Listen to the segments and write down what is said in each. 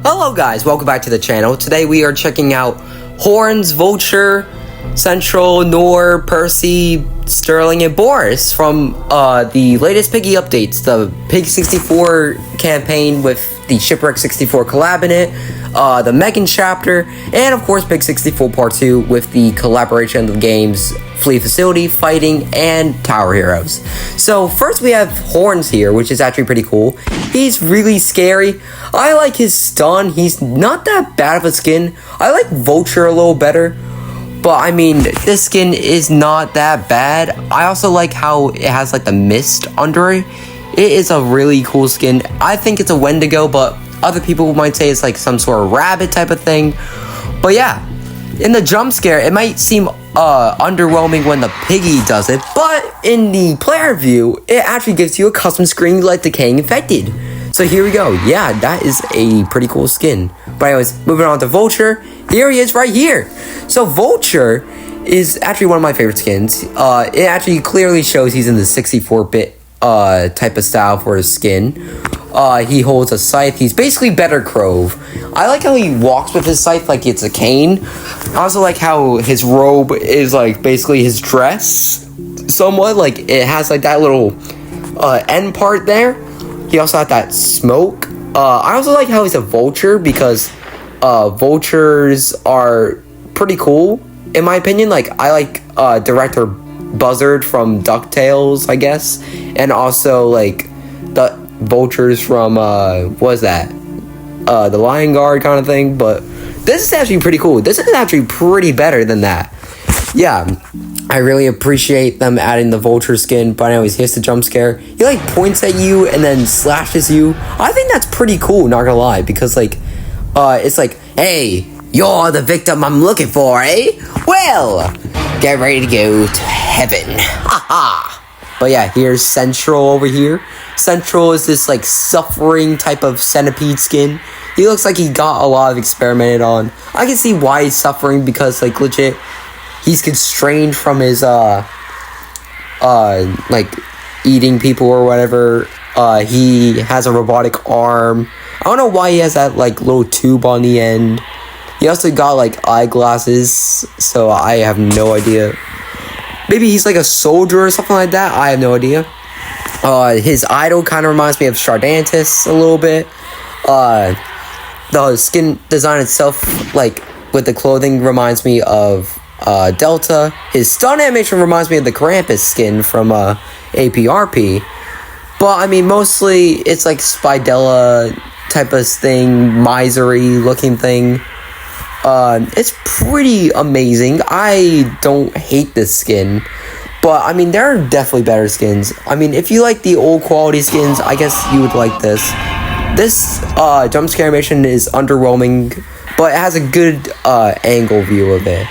Hello guys, welcome back to the channel. Today we are checking out Horns, Vulture, Centrell, Nor, Percy, Sterling, and Boris from the latest Piggy updates. The Pig64 campaign with the Shipwreck64 collab in it, the Megan chapter, and of course Pig64 Part 2 with the collaboration of the games Fleet Facility, Fighting, and Tower Heroes. So first we have Horns here, which is actually pretty cool. He's really scary. I like his stun. He's not that bad of a skin. I like Vulture a little better. But I mean, this skin is not that bad. I also like how it has like the mist under it. It is a really cool skin. I think it's a Wendigo, but other people might say it's like some sort of rabbit type of thing. But yeah, in the jump scare, it might seem underwhelming when the Piggy does it, but in the player view, it actually gives you a custom screen like Decaying Infected. So here we go. Yeah, that is a pretty cool skin. But anyways, moving on to Vulture. Here he is right here. So Vulture is actually one of my favorite skins. It actually clearly shows he's in the 64-bit type of style for his skin. He holds a scythe. He's basically Better Crove. I like how he walks with his scythe like it's a cane. I also like how his robe is like basically his dress. Somewhat like it has like that little end part there. He also had that smoke. I also like how he's a vulture because vultures are pretty cool in my opinion. Like I like Director Buzzard from DuckTales, I guess, and also like the vultures from what was that? The Lion Guard kind of thing. But this is actually pretty cool. This is actually pretty better than that. Yeah, I really appreciate them adding the vulture skin. But anyways, here's the jump scare. He like points at you and then slashes you. I think that's pretty cool, not gonna lie, because like it's like, hey, you're the victim I'm looking for, eh? Well, get ready to go to heaven. Haha. But yeah, here's Centrell over here. Centrell is this like suffering type of centipede skin. He looks like he got a lot of experimented on. I can see why he's suffering because like legit he's constrained from his like eating people or whatever. He has a robotic arm. I don't know why he has that like little tube on the end. He also got like eyeglasses, so I have no idea. Maybe he's like a soldier or something like that. I have no idea. His idol kind of reminds me of Shardantis a little bit. The skin design itself, like with the clothing, reminds me of Delta. His stun animation reminds me of the Krampus skin from APRP. But I mean, mostly it's like Spidella type of thing, misery looking thing. It's pretty amazing. I don't hate this skin, but I mean, there are definitely better skins. I mean, if you like the old quality skins, I guess you would like this. This jump scare animation is underwhelming, but it has a good angle view of it.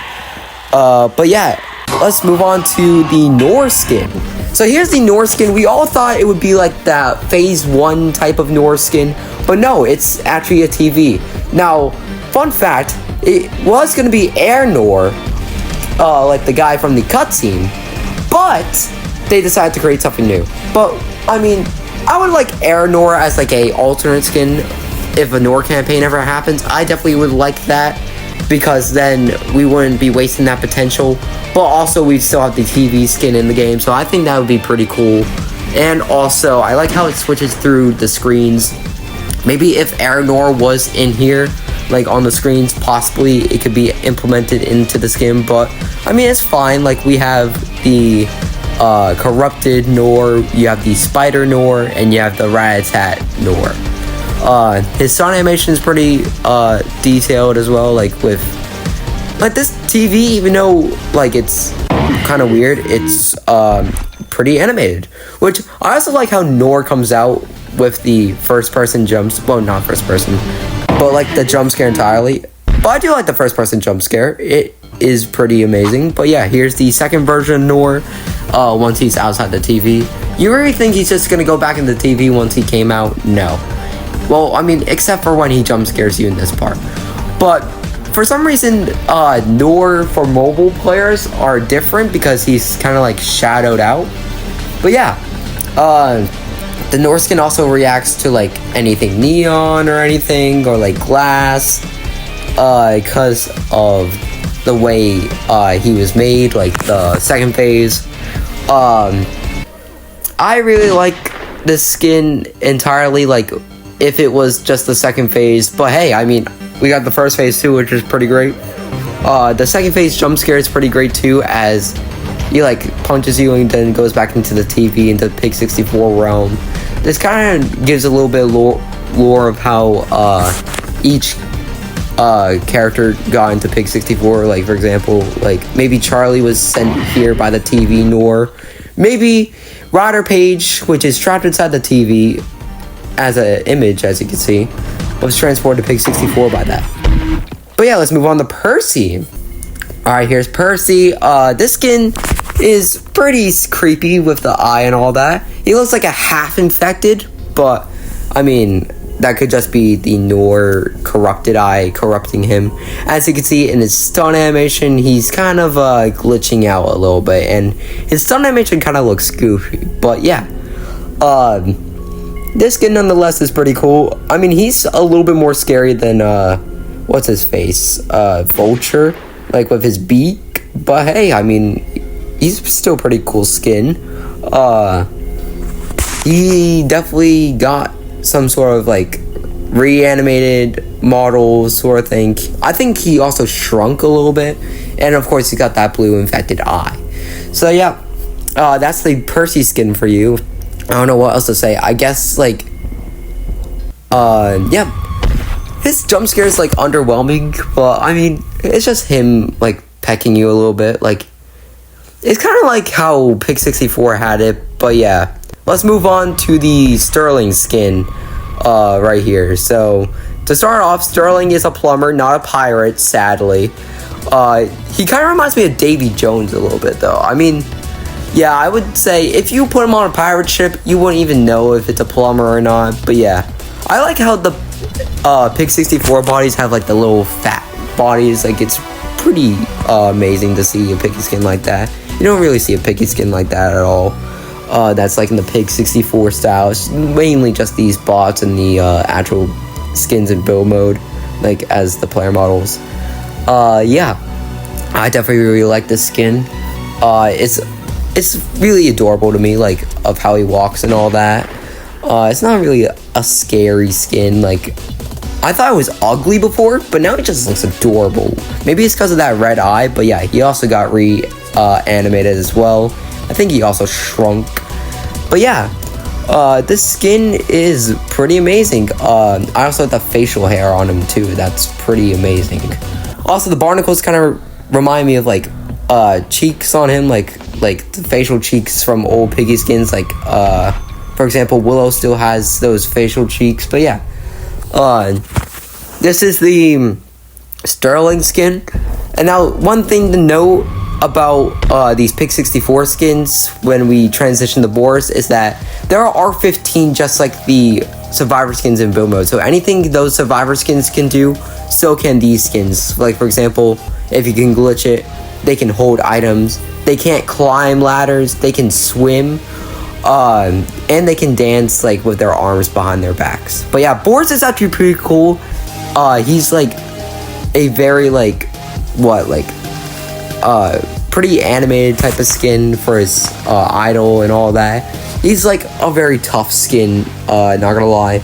But yeah, let's move on to the Nor skin. So here's the Nor skin. We all thought it would be like that phase 1 type of Nor skin, but no, it's actually a TV. Now, fun fact, it was going to be heir Nor, like the guy from the cutscene, but they decided to create something new. But, I mean, I would like heir Nor as like a alternate skin if a Nor campaign ever happens. I definitely would like that, because then we wouldn't be wasting that potential, but also we still have the TV skin in the game, so I think that would be pretty cool. And also, I like how it switches through the screens. Maybe if heir Nor was in here, like on the screens, possibly it could be implemented into the skin, but I mean, it's fine. Like we have the corrupted Nor, you have the spider Nor, and you have the rat-a-tat Nor. His stun animation is pretty detailed as well, like with like this TV, even though like it's kind of weird, it's pretty animated, which I also like how Nor comes out with the first person jumps, well, not first person, but like the jump scare entirely. But I do like the first person jump scare. It is pretty amazing. But yeah, here's the second version of Nor once he's outside the TV. You really think he's just gonna go back in the TV once he came out? No. Well, I mean, except for when he jump scares you in this part. But for some reason, Nor for mobile players are different because he's kind of like shadowed out. But yeah, The Nor skin also reacts to like anything neon or anything, or like glass, because of the way he was made, like the second phase. I really like this skin entirely, like if it was just the second phase, but hey, I mean, we got the first phase too, which is pretty great. The second phase jump scare is pretty great too, as he like punches you and then goes back into the TV, into the Pig64 realm. This kind of gives a little bit of lore of how each character got into Pig64. Like for example, like maybe Charlie was sent here by the TV Nor. Maybe Ryder Page, which is trapped inside the TV as an image, as you can see, was transported to Pig64 by that. But yeah, let's move on to Percy. Alright, here's Percy. This skin is pretty creepy with the eye and all that. He looks like a half-infected, but, I mean, that could just be the Nor corrupted eye corrupting him. As you can see in his stun animation, he's kind of glitching out a little bit, and his stun animation kind of looks goofy. But yeah, this skin nonetheless is pretty cool. I mean, he's a little bit more scary than what's his face, Vulture, like with his beak. But hey, I mean, he's still pretty cool skin. He definitely got some sort of like reanimated model sort of thing. I think he also shrunk a little bit, and of course he got that blue infected eye. So yeah, that's the Percy skin for you. I don't know what else to say. I guess like yeah, his jump scare is like underwhelming, but I mean, it's just him like pecking you a little bit. Like, it's kind of like how Pig64 had it. But yeah, let's move on to the Sterling skin right here. So to start off, Sterling is a plumber, not a pirate, sadly. He kind of reminds me of Davy Jones a little bit though. I mean, yeah, I would say if you put him on a pirate ship, you wouldn't even know if it's a plumber or not. But yeah, I like how the Pig64 bodies have like the little fat bodies. Like, it's pretty amazing to see a Piggy skin like that. You don't really see a Piggy skin like that at all. That's like in the Pig64 style. It's mainly just these bots and the actual skins in build mode, like as the player models. Yeah, I definitely really like this skin. It's really adorable to me, like of how he walks and all that. It's not really a scary skin. Like, I thought it was ugly before, but now it just looks adorable. Maybe it's because of that red eye, but yeah, he also got animated as well. I think he also shrunk. But yeah, this skin is pretty amazing. I also like the facial hair on him too. That's pretty amazing. Also, the barnacles kind of remind me of like cheeks on him, like the facial cheeks from old Piggy skins. Like for example, Willow still has those facial cheeks. But yeah, this is the Sterling skin. And now, one thing to note about these Pig64 skins when we transition to Boris is that there are R15 just like the survivor skins in build mode. So anything those survivor skins can do, so can these skins. Like for example, if you can glitch it, they can hold items, they can't climb ladders, they can swim, and they can dance like with their arms behind their backs. But yeah, Boris is actually pretty cool. He's like a very like pretty animated type of skin for his idol and all that. He's like a very tough skin, not gonna lie.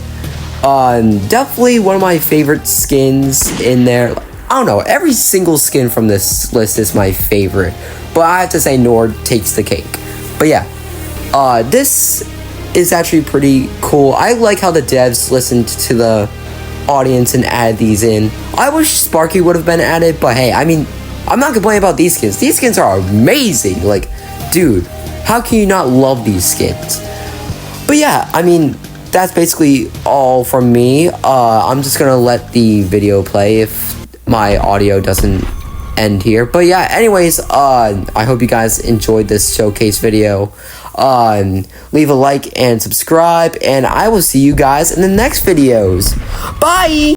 Definitely one of my favorite skins in there. I don't know, every single skin from this list is my favorite, but I have to say Nord takes the cake. But yeah, this is actually pretty cool. I like how the devs listened to the audience and added these in. I wish Sparky would have been added, but hey, I mean, I'm not complaining about these skins. These skins are amazing. Like, dude, how can you not love these skins? But yeah, I mean, that's basically all from me. I'm just gonna let the video play if my audio doesn't end here. But yeah, anyways, I hope you guys enjoyed this showcase video. Leave a like and subscribe, and I will see you guys in the next videos. Bye!